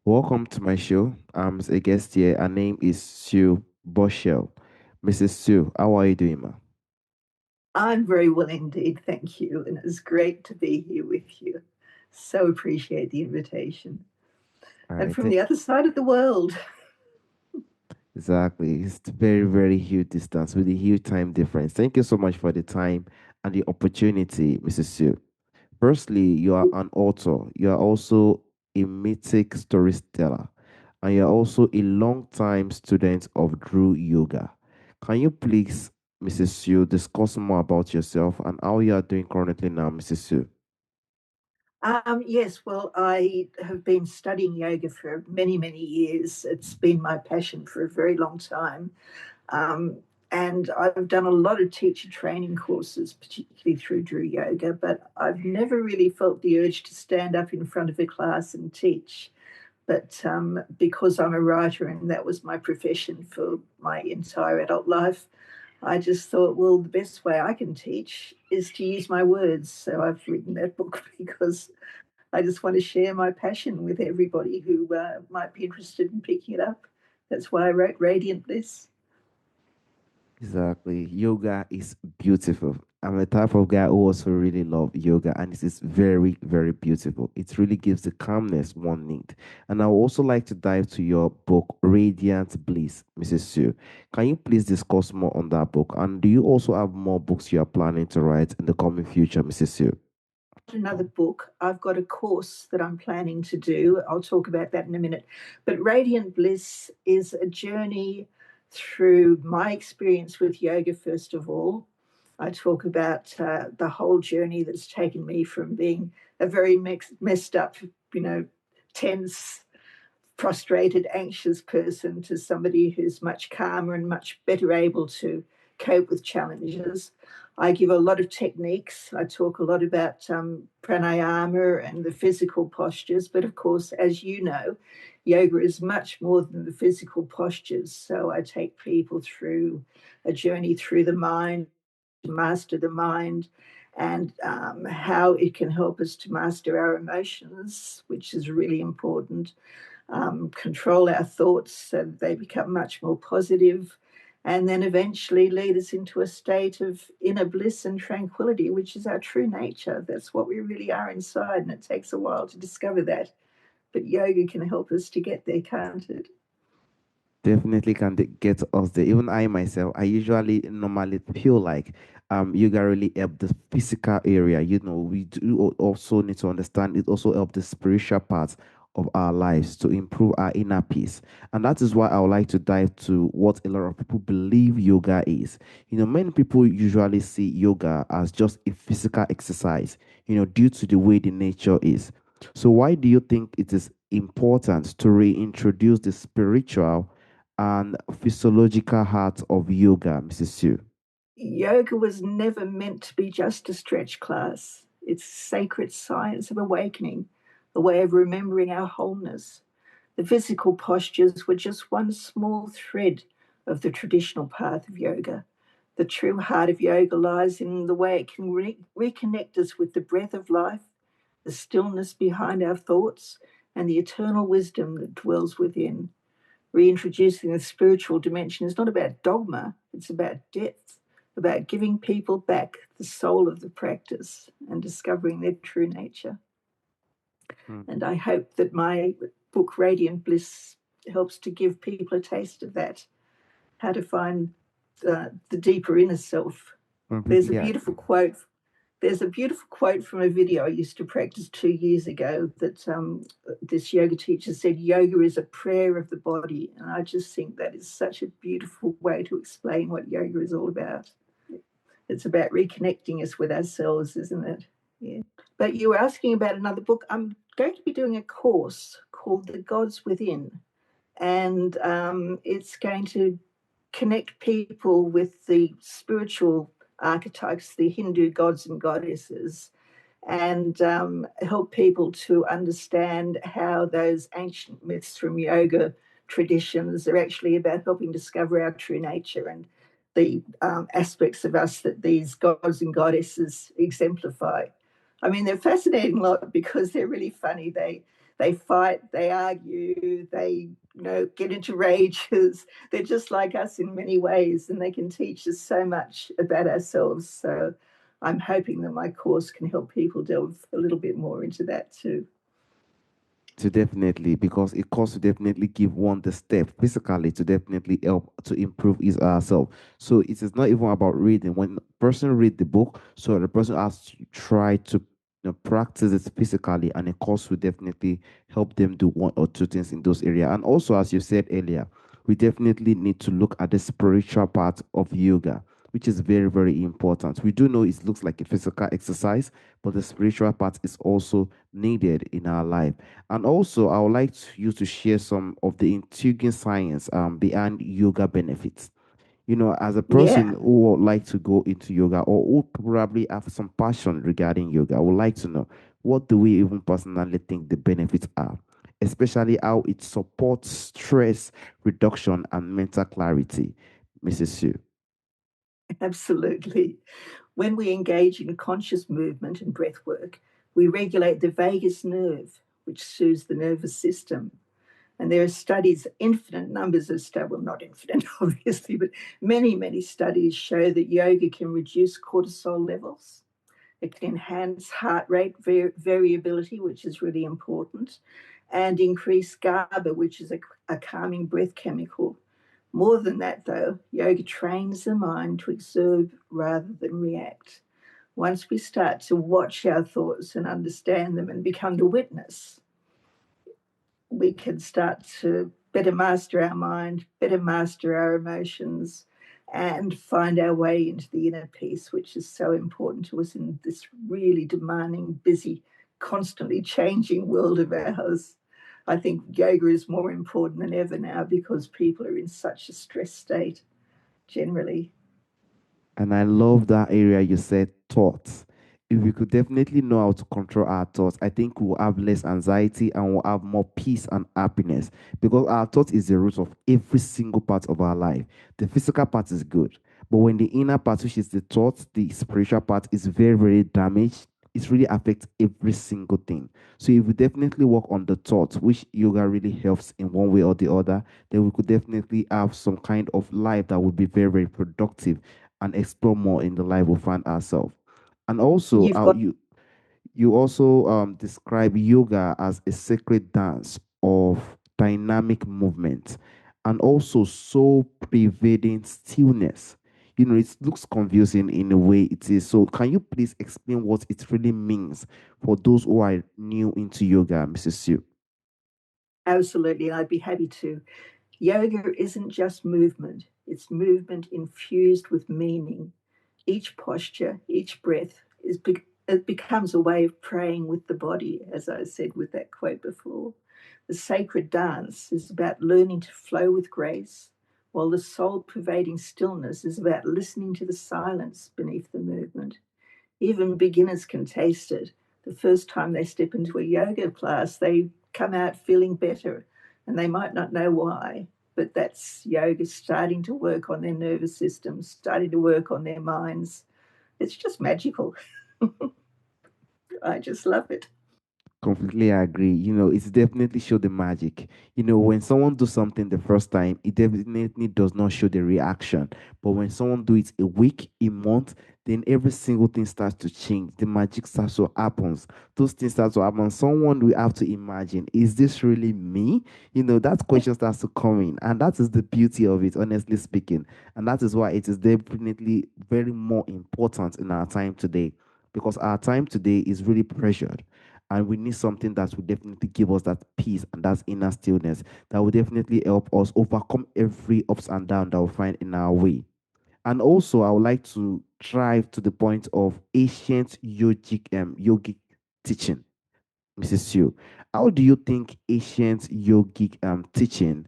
Welcome to my show. I'm a guest here. Her name is Sue Bushell. Mrs. Sue, how are you doing, ma? I'm very well indeed, thank you. And it's great to be here with you. So appreciate the invitation. All And right, from the other side of the world. exactly. It's a very, very huge distance with a huge time difference. Thank you so much for the time and the opportunity, Mrs. Sue. Firstly, you are an author. You are also a mythic storyteller, and you are also a long-time student of Drew Yoga. Can you please, Mrs. Sue, discuss more about yourself and how you are doing currently now, Mrs. Sue? Yes, well, I have been studying yoga for many, many years. It's been my passion for a very long time. Um, and I've done a lot of teacher training courses, particularly through Drew Yoga, but I've never really felt the urge to stand up in front of a class and teach. But because I'm a writer and that was my profession for my entire adult life, I just thought, well, the best way I can teach is to use my words. So I've written that book because I just want to share my passion with everybody who might be interested in picking it up. That's why I wrote Radiant Bliss. Exactly. Yoga is beautiful. I'm a type of guy who also really love yoga, and it is very, very beautiful. It really gives the calmness one need. And I would also like to dive to your book, Radiant Bliss, Mrs. Sue. Can you please discuss more on that book? And do you also have more books you are planning to write in the coming future, Mrs. Sue? Another book. I've got a course that I'm planning to do. I'll talk about that in a minute. But Radiant Bliss is a journey through my experience with yoga, first of all. I talk about the whole journey that's taken me from being a very messed up, you know, tense, frustrated, anxious person to somebody who's much calmer and much better able to cope with challenges. I give a lot of techniques. I talk a lot about pranayama and the physical postures. But of course, as you know, yoga is much more than the physical postures. So I take people through a journey through the mind, to master the mind, and how it can help us to master our emotions, which is really important, control our thoughts so that they become much more positive, and then eventually lead us into a state of inner bliss and tranquility, which is our true nature. That's what we really are inside, and it takes a while to discover that. But yoga can help us to get there, can't it? Definitely can get us there. Even I myself, I usually normally feel like yoga really help the physical area. We do also need to understand it also help the spiritual part of our lives to improve our inner peace. And that is why I would like to dive to what a lot of people believe yoga is. Many people usually see yoga as just a physical exercise, due to the way the nature is. So why do you think it is important to reintroduce the spiritual and physiological heart of yoga, Mrs. Sue? Yoga was never meant to be just a stretch class. It's sacred science of awakening, a way of remembering our wholeness. The physical postures were just one small thread of the traditional path of yoga. The true heart of yoga lies in the way it can reconnect us with the breath of life, the stillness behind our thoughts, and the eternal wisdom that dwells within. Reintroducing the spiritual dimension is not about dogma, it's about depth, about giving people back the soul of the practice and discovering their true nature. And I hope that my book, Radiant Bliss, helps to give people a taste of that, how to find the deeper inner self. There's a Yeah. beautiful quote. There's a beautiful quote from a video I used to practice 2 years ago that this yoga teacher said, yoga is a prayer of the body. And I just think that is such a beautiful way to explain what yoga is all about. It's about reconnecting us with ourselves, isn't it? Yeah. But you were asking about another book. I'm going to be doing a course called The Gods Within, and it's going to connect people with the spiritual archetypes, the Hindu gods and goddesses, and help people to understand how those ancient myths from yoga traditions are actually about helping discover our true nature and the aspects of us that these gods and goddesses exemplify. I mean, they're a fascinating lot because they're really funny. They fight, they argue, they get into rages. They're just like us in many ways, and they can teach us so much about ourselves. So I'm hoping that my course can help people delve a little bit more into that too. To definitely, because it costs to definitely give one the step physically to definitely help to improve his ourselves. So it is not even about reading. When a person read the book, so the person has to try to practice it physically, and it course will definitely help them do one or two things in those areas. And also, as you said earlier, we definitely need to look at the spiritual part of yoga, which is very, very important. We do know it looks like a physical exercise, but the spiritual part is also needed in our life. And also, I would like you to share some of the intriguing science behind yoga benefits. As a person Yeah, who would like to go into yoga or who probably have some passion regarding yoga, I would like to know, what do we even personally think the benefits are, especially how it supports stress reduction and mental clarity, Mrs. Sue. absolutely. When we engage in conscious movement and breath work, we regulate the vagus nerve, which soothes the nervous system. And there are studies, infinite numbers of studies, well, not infinite, obviously, but many, many studies show that yoga can reduce cortisol levels. It can enhance heart rate variability, which is really important, and increase GABA, which is a calming breath chemical. More than that, though, yoga trains the mind to observe rather than react. Once we start to watch our thoughts and understand them and become the witness, we can start to better master our mind, better master our emotions, and find our way into the inner peace, which is so important to us in this really demanding, busy, constantly changing world of ours. I think yoga is more important than ever now because people are in such a stress state generally. And I love that area you said thoughts. If we could definitely know how to control our thoughts, I think we'll have less anxiety and we'll have more peace and happiness, because our thought is the root of every single part of our life. The physical part is good, but when the inner part, which is the thought, the spiritual part, is very, very damaged, it really affects every single thing. So if we definitely work on the thoughts, which yoga really helps in one way or the other, then we could definitely have some kind of life that would be very, very productive and explore more in the life we find ourselves. And also, You've got you also describe yoga as a sacred dance of dynamic movement and also soul pervading stillness. It looks confusing in a way it is. So, can you please explain what it really means for those who are new into yoga, Mrs. Sue? absolutely, I'd be happy to. Yoga isn't just movement, it's movement infused with meaning. Each posture, each breath it becomes a way of praying with the body, as I said with that quote before. The sacred dance is about learning to flow with grace, while the soul pervading stillness is about listening to the silence beneath the movement. Even beginners can taste it. The first time they step into a yoga class, they come out feeling better, and they might not know why, but that's yoga starting to work on their nervous system, starting to work on their minds. It's just magical. I just love it. Completely agree. It's definitely show the magic. When someone do something the first time, it definitely does not show the reaction. But when someone do it a week, a month, then every single thing starts to change. The magic starts to happens. Those things start to happen. Someone will have to imagine, is this really me? That question starts to come in. And that is the beauty of it, honestly speaking. And that is why it is definitely very more important in our time today. Because our time today is really pressured, and we need something that will definitely give us that peace and that inner stillness that will definitely help us overcome every ups and downs that we find in our way. And also, I would like to drive to the point of ancient yogic teaching, Mrs. Sue. How do you think ancient yogic teaching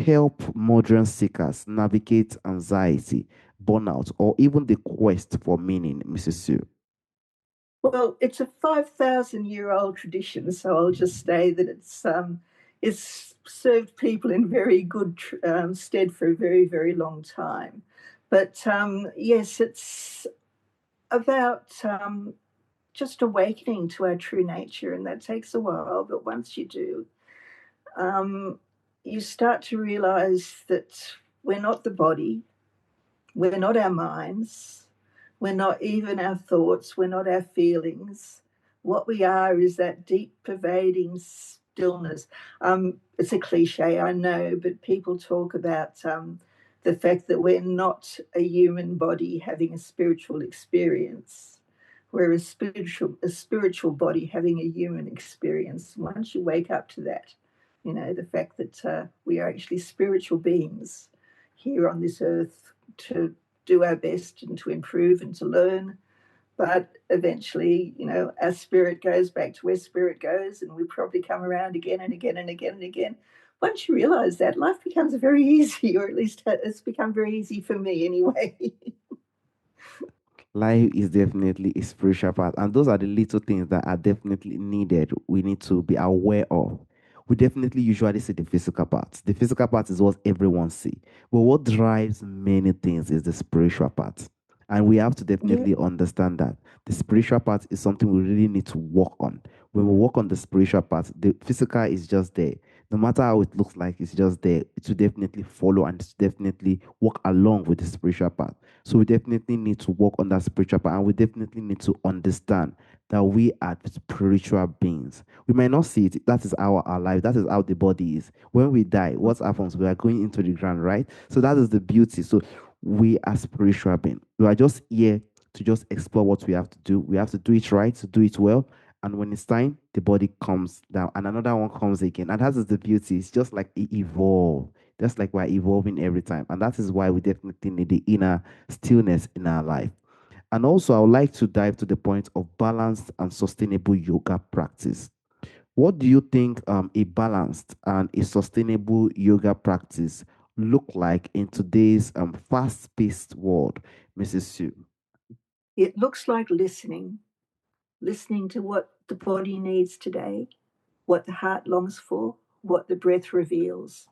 help modern seekers navigate anxiety, burnout, or even the quest for meaning, Mrs. Sue? Well, it's a 5,000-year-old tradition, so I'll just say that it's served people in very good stead for a very, very long time. But yes, it's about just awakening to our true nature, and that takes a while. But once you do, um, you start to realize that we're not the body, we're not our minds, we're not even our thoughts, we're not our feelings. What we are is that deep, pervading stillness. It's a cliche, I know, but people talk about the fact that we're not a human body having a spiritual experience. We're a spiritual body having a human experience. Once you wake up to that, the fact that we are actually spiritual beings here on this earth to do our best and to improve and to learn. But eventually, our spirit goes back to where spirit goes, and we probably come around again and again and again and again. Once you realize that, life becomes very easy, or at least it's become very easy for me anyway. Life is definitely a spiritual part, and those are the little things that are definitely needed. We need to be aware of. We definitely usually see the physical part. The physical part is what everyone see, but what drives many things is the spiritual part, and we have to Yeah. definitely understand that the spiritual part is something we really need to work on. When we work on the spiritual part, the physical is just there. No matter how it looks like, it's just there. It will definitely follow and it's definitely work along with the spiritual part. So we definitely need to work on that spiritual part, and we definitely need to understand that we are spiritual beings. We might not see it. That is our life. That is how the body is. When we die, what happens? We are going into the ground, right? So that is the beauty. So we are spiritual beings. We are just here to just explore what we have to do. We have to do it right, to do it well. And when it's time, the body comes down and another one comes again. And that is the beauty. It's just like it evolves, just like we're evolving every time. And that is why we definitely need the inner stillness in our life. And also, I would like to dive to the point of balanced and sustainable yoga practice. What do you think a balanced and a sustainable yoga practice look like in today's fast-paced world, Mrs. Sue? It looks like listening to what the body needs today, what the heart longs for, what the breath reveals.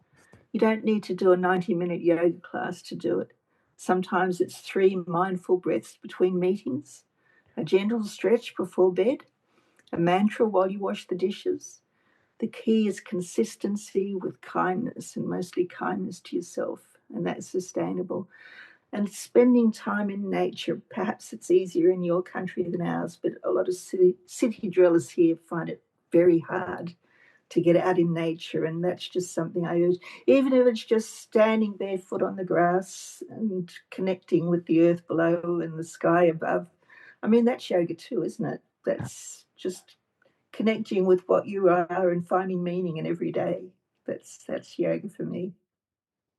You don't need to do a 90-minute yoga class to do it. Sometimes it's 3 mindful breaths between meetings, a gentle stretch before bed, a mantra while you wash the dishes. The key is consistency with kindness, and mostly kindness to yourself, and that's sustainable. And spending time in nature. Perhaps it's easier in your country than ours, but a lot of city dwellers here find it very hard to get out in nature, and that's just something I urge. Even if it's just standing barefoot on the grass and connecting with the earth below and the sky above. I mean, that's yoga too, isn't it? That's just connecting with what you are and finding meaning in every day. That's yoga for me.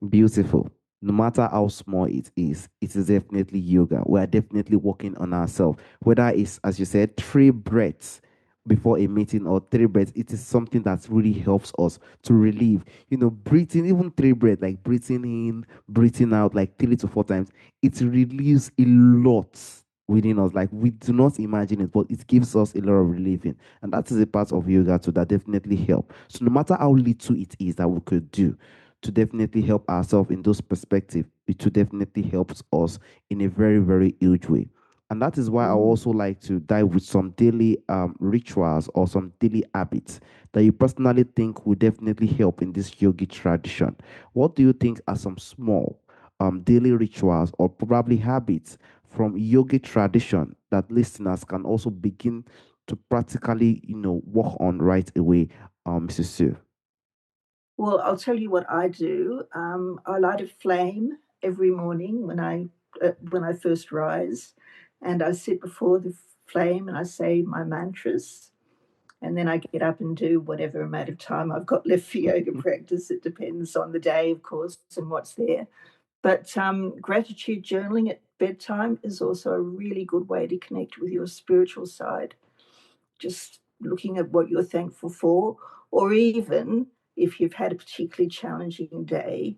Beautiful. No matter how small it is definitely yoga. We are definitely working on ourselves. Whether it's, as you said, 3 breaths before a meeting or 3 breaths, it is something that really helps us to relieve. Breathing, even 3 breaths, like breathing in, breathing out, like 3 to 4 times, it relieves a lot within us. Like we do not imagine it, but it gives us a lot of relieving. And that is a part of yoga too that definitely help. So no matter how little it is that we could do, to definitely help ourselves in those perspectives, it to definitely helps us in a very, very huge way. And that is why I Mm. also like to dive with some daily rituals or some daily habits that you personally think will definitely help in this yogi tradition. What do you think are some small daily rituals or probably habits from yogi tradition that listeners can also begin to practically, work on right away, Mrs. Sue? Well, I'll tell you what I do. I light a flame every morning when I first rise, and I sit before the flame and I say my mantras, and then I get up and do whatever amount of time I've got left for yoga practice. It depends on the day, of course, and what's there. But gratitude journaling at bedtime is also a really good way to connect with your spiritual side, just looking at what you're thankful for, or even if you've had a particularly challenging day,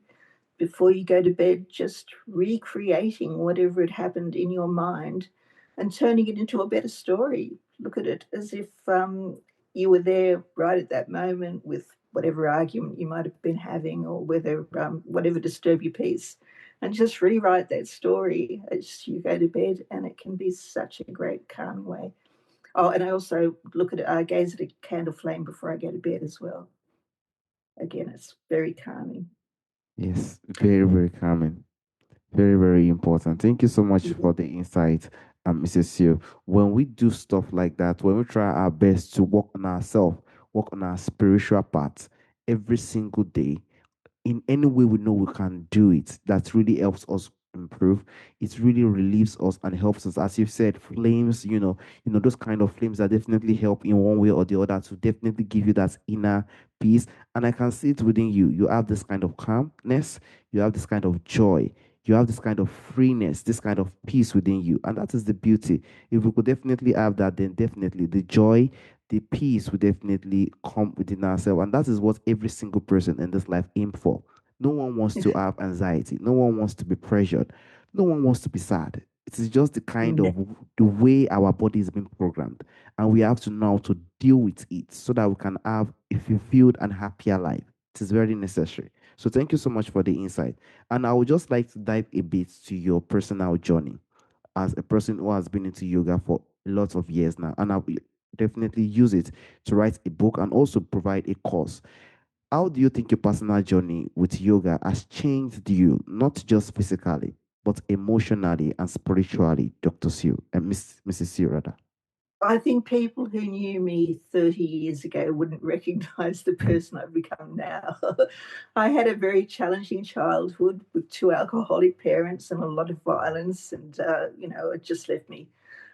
before you go to bed, just recreating whatever had happened in your mind and turning it into a better story. Look at it as if you were there right at that moment with whatever argument you might have been having, or whatever disturbed your peace, and just rewrite that story as you go to bed, and it can be such a great calming way. Oh, and I also look at it, I gaze at a candle flame before I go to bed as well. Again, it's very calming. Yes, very, very calming. Very, very important. Thank you so much Yeah. for the insight, Mrs. Sue. When we do stuff like that, when we try our best to work on ourselves, work on our spiritual part every single day, in any way we know we can do it, that really helps us improve. It really relieves us and helps us, as you've said, flames, those kind of flames that definitely help in one way or the other to definitely give you that inner peace. And I can see it within you. You have this kind of calmness, you have this kind of joy, you have this kind of freeness, this kind of peace within you. And that is the beauty. If we could definitely have that, then definitely the joy, the peace will definitely come within ourselves. And that is what every single person in this life aim for. No one wants to have anxiety. No one wants to be pressured. No one wants to be sad. It is just the kind of the way our body is being programmed. And we have to know to deal with it so that we can have a fulfilled and happier life. It is very necessary. So thank you so much for the insight. And I would just like to dive a bit to your personal journey as a person who has been into yoga for lots of years now. And I'll definitely use it to write a book and also provide a course. How do you think your personal journey with yoga has changed you, not just physically, but emotionally and spiritually, Dr. Sue and Mrs. Sue, rather? I think people who knew me 30 years ago wouldn't recognize the person I've become now. I had a very challenging childhood with two alcoholic parents and a lot of violence, and, it just left me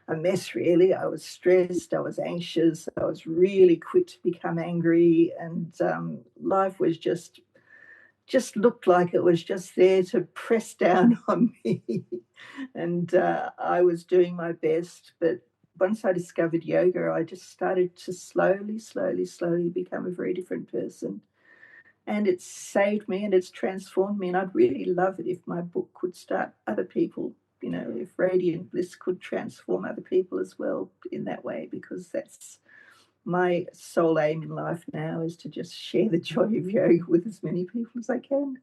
a mess, really. I was stressed, I was anxious, I was really quick to become angry, and life was just looked like it was just there to press down on me. And I was doing my best. But once I discovered yoga, I just started to slowly, slowly, slowly become a very different person. And it's saved me and it's transformed me. And I'd really love it if my book could start other people, if Radiant Bliss could transform other people as well in that way, because that's my sole aim in life now, is to just share the joy of yoga with as many people as I can.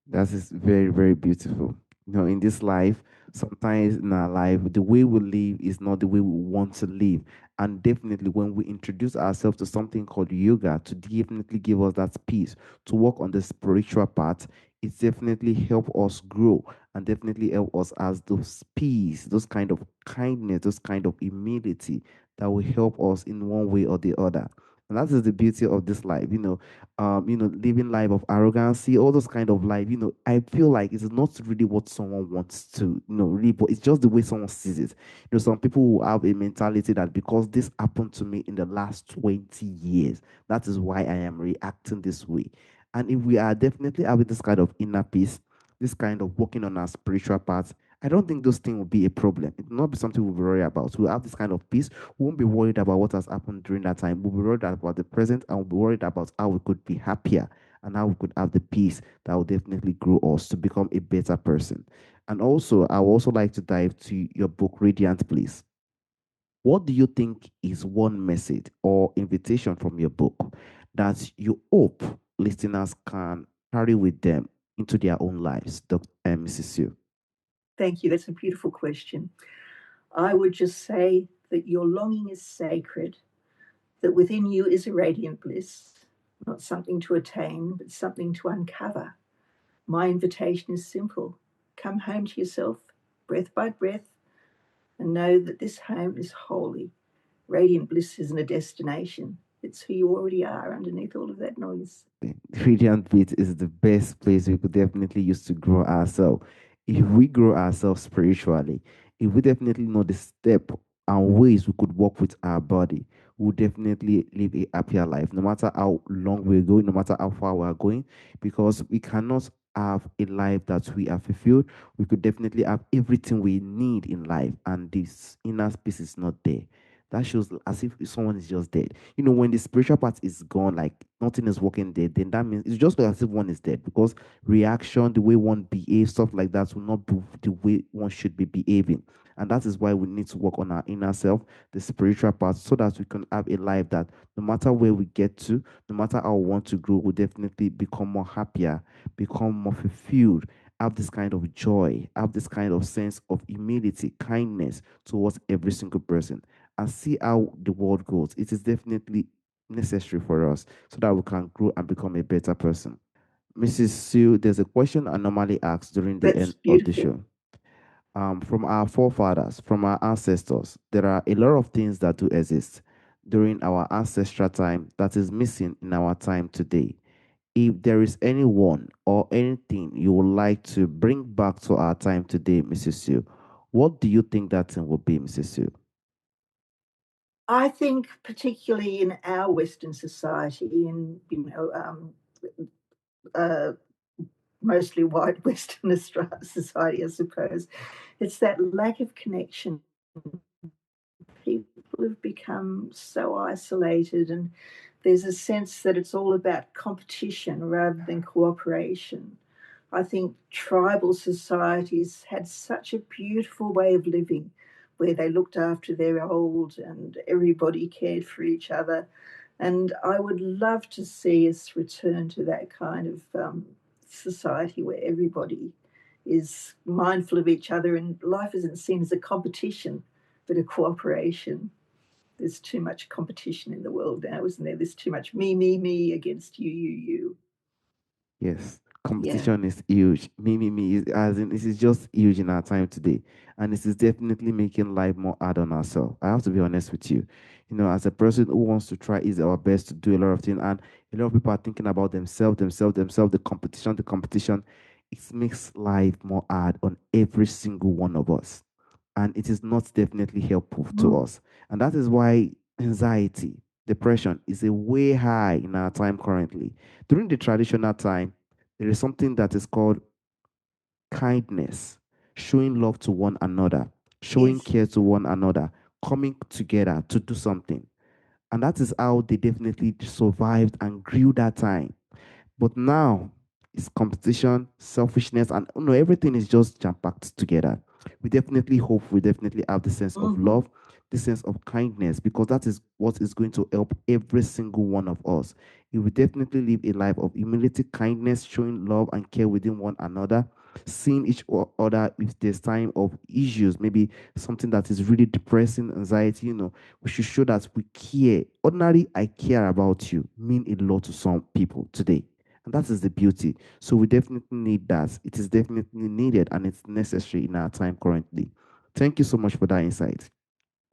That is very, very beautiful. In this life, sometimes in our life, the way we live is not the way we want to live. And definitely, when we introduce ourselves to something called yoga, to definitely give us that peace, to work on the spiritual part, it definitely help us grow and definitely help us as those peace, those kind of kindness, those kind of humility that will help us in one way or the other. And that is the beauty of this life. Living life of arrogancy, all those kind of life, I feel like it's not really what someone wants to, really, but it's just the way someone sees it. Some people will have a mentality that because this happened to me in the last 20 years, that is why I am reacting this way. And if we are definitely having this kind of inner peace, this kind of working on our spiritual parts, I don't think those things will be a problem. It will not be something we'll be worried about. We'll have this kind of peace. We won't be worried about what has happened during that time. We'll be worried about the present and we'll be worried about how we could be happier and how we could have the peace that will definitely grow us to become a better person. And also, I would also like to dive to your book, Radiant Bliss. What do you think is one message or invitation from your book that you hope listeners can carry with them into their own lives, Dr. Mrs. Sue? Thank you. That's a beautiful question. I would just say that your longing is sacred, that within you is a radiant bliss, not something to attain, but something to uncover. My invitation is simple: come home to yourself, breath by breath, and know that this home is holy. Radiant bliss isn't a destination, it's who you already are underneath all of that noise. Radiant Beat is the best place we could definitely use to grow ourselves. If we grow ourselves spiritually, if we definitely know the step and ways we could work with our body, we'll definitely live a happier life, no matter how long we're going, no matter how far we're going, because we cannot have a life that we are fulfilled. We could definitely have everything we need in life, and this inner space is not there. That shows as if someone is just dead. When the spiritual part is gone, like nothing is working there, then that means it's just like as if one is dead because reaction, the way one behaves, stuff like that will not be the way one should be behaving. And that is why we need to work on our inner self, the spiritual part, so that we can have a life that no matter where we get to, no matter how we want to grow, we'll definitely become more happier, become more fulfilled, have this kind of joy, have this kind of sense of humility, kindness towards every single person. and see how the world goes. It is definitely necessary for us so that we can grow and become a better person. Mrs. Sue, there's a question I normally ask during the That's end of the beautiful. show. From our forefathers, from our ancestors, there are a lot of things that do exist during our ancestral time that is missing in our time today. If there is anyone or anything you would like to bring back to our time today, Mrs. Sue, what do you think that thing would be, Mrs. Sue? I think, particularly in our Western society, in uh, mostly white Western society, I suppose, it's that lack of connection. People have become so isolated, and there's a sense that it's all about competition rather than cooperation. I think tribal societies had such a beautiful way of living where they looked after their old and everybody cared for each other. And I would love to see us return to that kind of society where everybody is mindful of each other and life isn't seen as a competition, but a cooperation. There's too much competition in the world now, isn't there? There's too much me against you. Yes, Yeah. competition is huge. Me, as in, this is just huge in our time today. And this is definitely making life more hard on ourselves. I have to be honest with you. You know, as a person who wants to try is our best to do a lot of things, and a lot of people are thinking about themselves, the competition. It makes life more hard on every single one of us. And it is not definitely helpful to Mm. us. And that is why anxiety, depression is a way high in our time currently. During the traditional time, there is something that is called kindness, showing love to one another, showing Yes. care to one another, coming together to do something. And that is how they definitely survived and grew that time. But now it's competition, selfishness, and everything is just jam packed together. We definitely hope we definitely have the sense of Mm-hmm. love, the sense of kindness, because that is what is going to help every single one of us. If we definitely live a life of humility, kindness, showing love and care within one another, seeing each other if there's time of issues, maybe something that is really depressing, anxiety, we should show that we care. Ordinarily, I care about you mean a lot to some people today. And that is the beauty. So we definitely need that. It is definitely needed and it's necessary in our time currently. Thank you so much for that insight.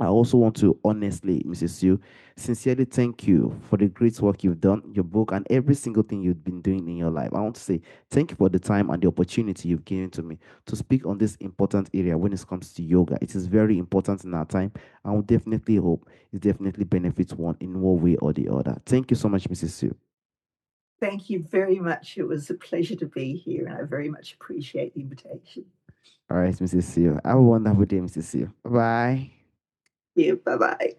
I also want to honestly, Mrs. Sue, sincerely thank you for the great work you've done, your book, and every single thing you've been doing in your life. I want to say thank you for the time and the opportunity you've given to me to speak on this important area when it comes to yoga. It is very important in our time. I will definitely hope it definitely benefits one in one way or the other. Thank you so much, Mrs. Sue. Thank you very much. It was a pleasure to be here, and I very much appreciate the invitation. All right, Mrs. Sue. Have a wonderful day, Mrs. Sue. Bye bye. Yeah, bye bye.